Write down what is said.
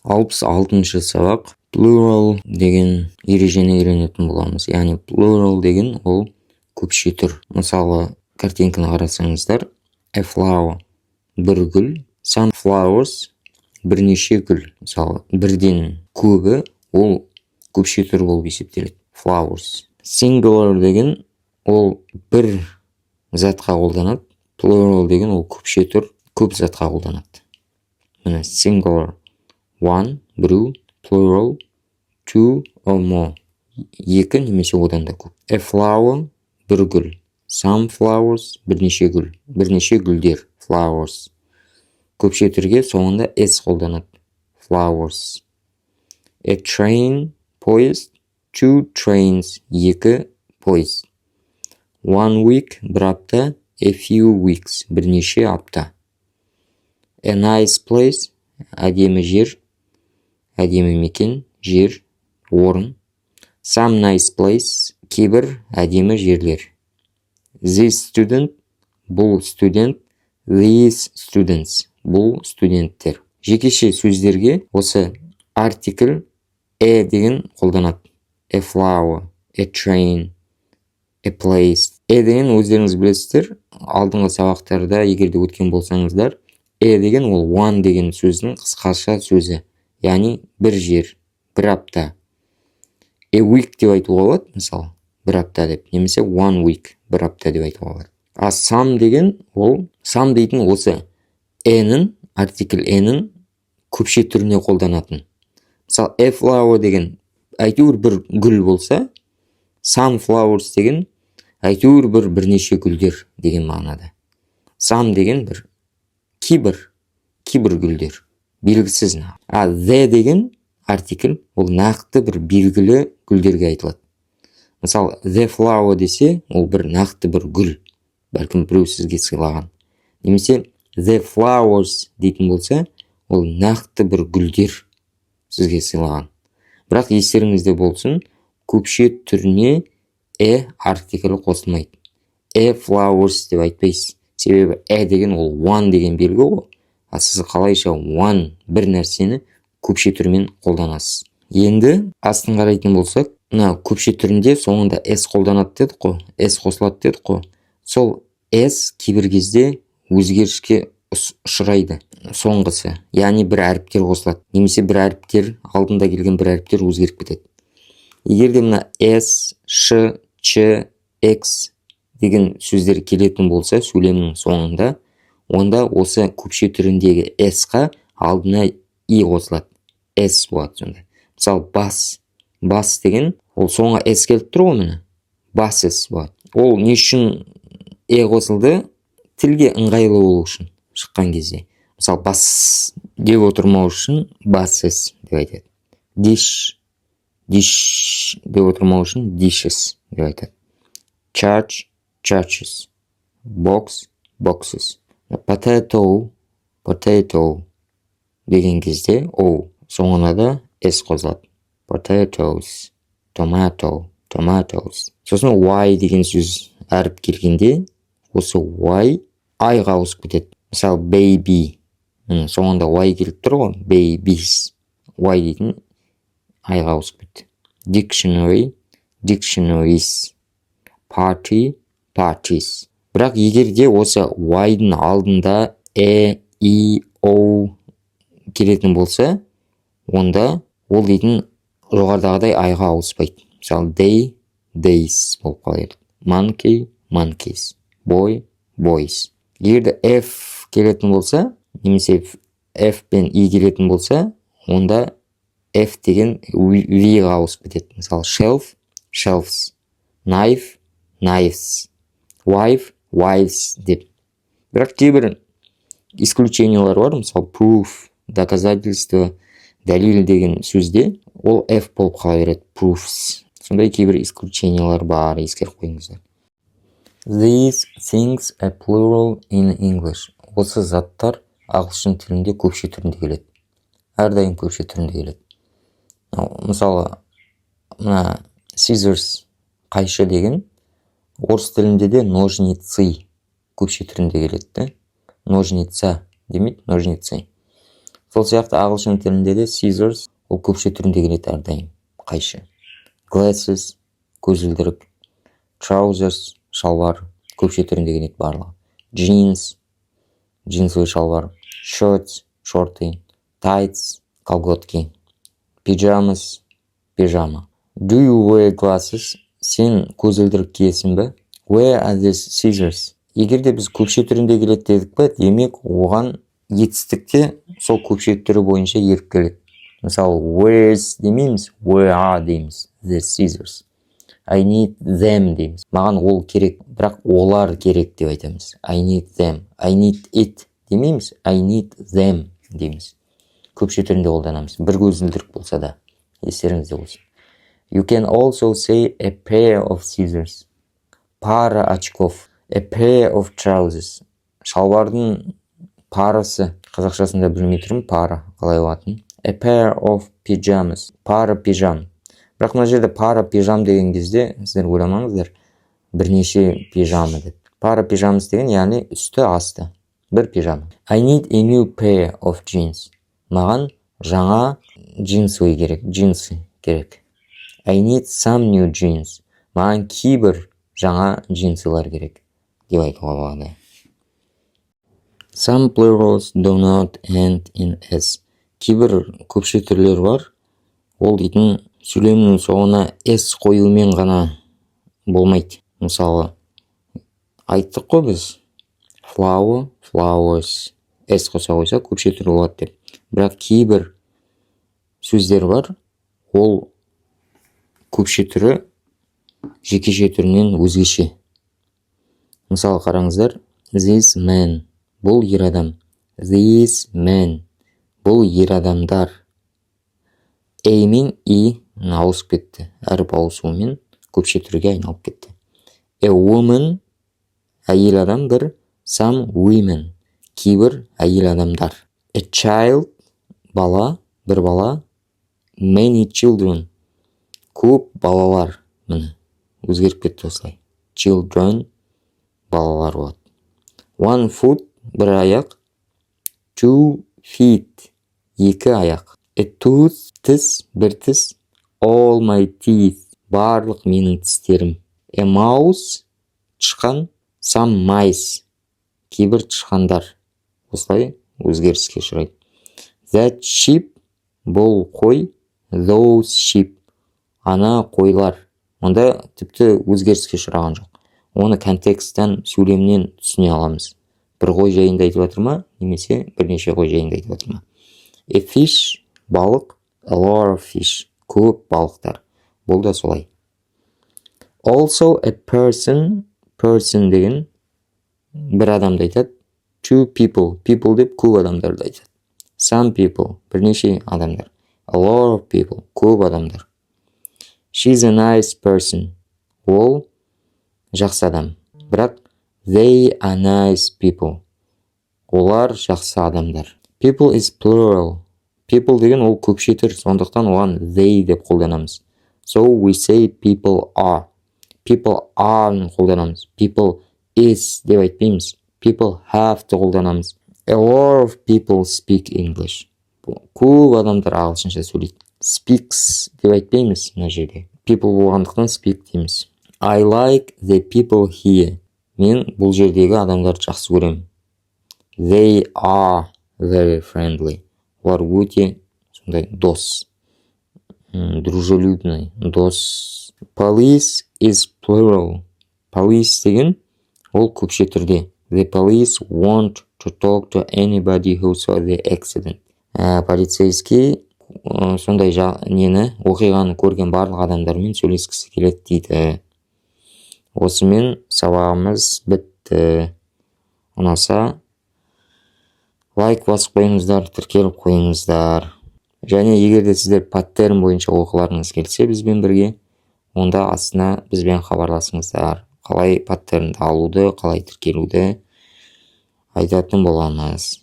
66-шы сабақ plural деген ережені үйренетін боламыз. Яғни plural деген ол көпше түр. Мысалы, картинканы қарасаңыздар, a flower бір гүл, some flowers бірнеше гүл. Мысалы, бірден көбі ол көпше түр болып есептеледі. Flowers. Singular деген ол бір затқа қолданады. Plural деген ол көпше түр, көп затқа қолданады. Міне singular one, біреу, plural two or more, екі немесе одан да көп. A flower бір гүл, some flowers бірнеше гүл, бірнеше гүлдер, flowers. Көпше түрге соңында s қолданады, flowers. A train, поезд, two trains, екі поезд. One week бір апта, a few weeks бірнеше апта. A nice place, әдемі жер, әдемі мекен, жер, орын. Some nice place, кейбір әдемі жерлер. This student, бұл студент. These students, бұл студенттер. Жекеше сөздерге осы артикль a деген қолданады. A flower, a train, a place. Деген өздеріңіз білесіздер, алдыңғы сабақтарда егерде өткен болсаңыздар, деген ол one деген сөздің қысқаша сөзі. Яғни бір жер, бір апта. A week деп айтуға болады, мысалы, бір апта деп. Немесе one week, бір апта деп айтуға болады. А some деген ол, some дейтін осы нің, артикль нің көпше түріне қолданатын. Мысалы, a flower деген әйтеуір бір гүл болса, some flowers деген әйтеуір бірнеше гүлдер деген мағынада. Some деген бір кейбір гүлдер, белгісіз. А the деген артикль ол нақты бір белгілі гүлдерге айтылады. Мысалы, the flower десе, ол бір нақты бір гүл, бәлкім біреу сізге сыйлаған. Немесе the flowers дейтін болса, ол нақты бір гүлдер сізге сыйлаған. Бірақ естеріңізде болсын, көпше түріне артиклі қосылмайды. Flowers деп айтпайсыз. Себебі деген ол one деген белгі ғой. А сіз қалайша one бір нәрсені көпше түрмен қолданасыз. Енді астын қарайтын болсақ, мына көпше түрінде соңында s қолданады дедік қой, s қосылады дедік қой. Сол s кейбір кезде өзгеріске ұшырайды. Соңғысы, яғни бір әріптер қосылады. Немесе бір әріптер, алдында келген бір әріптер өзгеріп кетеді. Егерде мына s, ш, ч, x деген сөздер келетін болса сөйлемнің соңында, онда осы көпше түріндегі s-қа алдына i қосылады. S болады сонда. Мысалы, бас деген, ол соңға s келіп тұр ғой міне. Buses болады. Ол не үшін қосылды? Тілге ыңғайлы болу үшін шыққан кезде. Мысалы, бас деп отырмау үшін buses деп айтады. Dish деп отырмау үшін dishes деп айтады. Church, churches. Boxes. Potato деген кезде соңына да s қосылады. Potatoes, tomatoes. Сосын y деген сөз әріп келгенде, осы y i-ға ауысып кетеді. Мысалы, baby. Соңында y келіп тұр ғой, babies. Y дейтін i-ға ауысып кетті. Dictionary, dictionaries. Parties. Бірақ егерде осы y-дың алдында i, o келетін болса, онда ол дейтін жоғардағыдай i-ға ауыспайды. Мысалы, days болып қалады. Monkey, monkeys. Boy, boys. Егерде f келетін болса, немесе f пен i келетін болса, онда f деген v-ға ауысып кетеді. Мысалы, shelf, shelves. Knife, knives. Wife, wives деп. Бірақ кейбір исключениялар бар. Мысалы, proof, доказательство, дәлел деген сөзде ол f болып қала береді. Proofs. Сондай кейбір исключениялар бар, ескеріп қойыңыздар. These things are plural in English. Осы заттар ағылшын тілінде көпше түрінде келеді. Әрдайым көпше түрінде келеді. Мысалы, мына scissors, қайшы деген, орыс тілінде де ножницы көпше түрінде келеді. Ножница демейді, ножницы. Сол сияқты ағылшын тілінде де scissors ол көпше түрінде келеді әрдайым. Қайшы. Glasses көзілдірік. Trousers шалбар көпше түрінде келеді барлығы. Jeans джинсовый шалбар. Shorts шорты. Tights колготки. Pyjamas пижама. Do you wear glasses? Сен көзілдірік киесің бе? Where are these scissors? Егер де біз көпше түрінде келеді дедік пе, демек оған етістікте сол көпше түрі бойынша еріп келеді. Мысалы, where's демейміз, where are дейміз. The scissors. I need them дейміз. Маған ол керек, бірақ олар керек деп айтамыз. I need them. I need it демейміз. I need them дейміз. Көпше түрінде қолданамыз. Бір көзілдірік болса да. Естеріңізде болсын. You can also say a pair of scissors. Пара очков. A pair of trousers. Шалбардың парасы. Қазақшасында білмей тұрмын, пара қалай болатынын. A pair of pyjamas. Пара пижам. Бірақ мына жерде пара пижам деген кезде сіздер ойламаңыздар, бірнеше пижама деп. Пара пижамас деген яғни үсті асты. Бір пижама. I need a new pair of jeans. Маған жаңа джинсовый керек, джинсы керек. I need some new jeans. Маған кейбір жаңа джинсылар керек деп айтуға болады. Some plurals do not end in s. Кейбір көпше түрлер бар. Ол дейтін сөйлемнің соңына s қоюмен ғана болмайды. Мысалы, айттық қой біз. Flower, flowers. S қоса қойса көпше түрі болады деп. Бірақ кейбір сөздер бар. Ол көпше түрі жекеше түрінен өзгеше. Мысалы қараңыздар. This man. Бұл ер адам. These men. Бұл ер адамдар. A мен E ауысып кетті. Әріп ауысуымен көпше түрге айналып кетті. A woman. Әйел адам бір. Some women. Кейбір әйел адамдар. A child. Бала. Бір бала. Many children. Көп балалар. Міне. Өзгеріп кетті осылай. Children. Балалар болады. One foot. Бір аяқ. Two feet. Екі аяқ. A tooth. Тіс. Бір тіс. All my teeth. Барлық менің тістерім. A mouse. Тышқан. Some mice. Кейбір тышқандар. Осылай өзгеріске ұшырайды. That sheep. Бұл қой. Those sheep. Ана қойлар. Онда тіпті өзгеріске ұшыраған жоқ. Оны контексттен, сөйлемнен түсіне аламыз. Бір қой жайында айтып жатыр ма, немесе бірнеше қой жайында айтып жатыр ма. A fish. Балық. A lot of fish. Көп балықтар. Бұл да солай. Also a person. Person деген бір адамды айтады. Two people. People деп көп адамдарды айтады. Some people. Бірнеше адамдар. A lot of people. Көп адамдар. She's a nice person. Ол жақсы адам. Бірақ they are nice people. Олар жақсы адамдар. People is plural. People деген ол көпше түр, сондықтан оған they деп қолданамыз. So we say people are. People are қолданамыз. People is деп айтпаймыз. People have to қолданамыз. A lot of people speak English. Көп адамдар ағылшынша сөйлейді. Speaks деп айтпаймыз мына жерде. People болғандықтан speak дейміз. I like the people here. Мен бұл жердегі адамдарды жақсы көремін. They are very friendly. Олар өте сондай дос. Дружелюбный. Дос. Police is plural. Police деген ол көпше түрде. The police want to talk to anybody who saw the accident. Полицейский сондай оқиғаны көрген барлық адамдармен сөйлескісі келеді дейді. Осымен сабағымыз бітті. Ұнаса лайк басып қойыңыздар, тіркеліп қойыңыздар. Және егер де сіздер паттерн бойынша оқыларыңыз келсе бізбен бірге, онда астына бізбен хабарласыңыздар. Қалай паттернді алуды, қалай тіркелуді айтатын боламыз.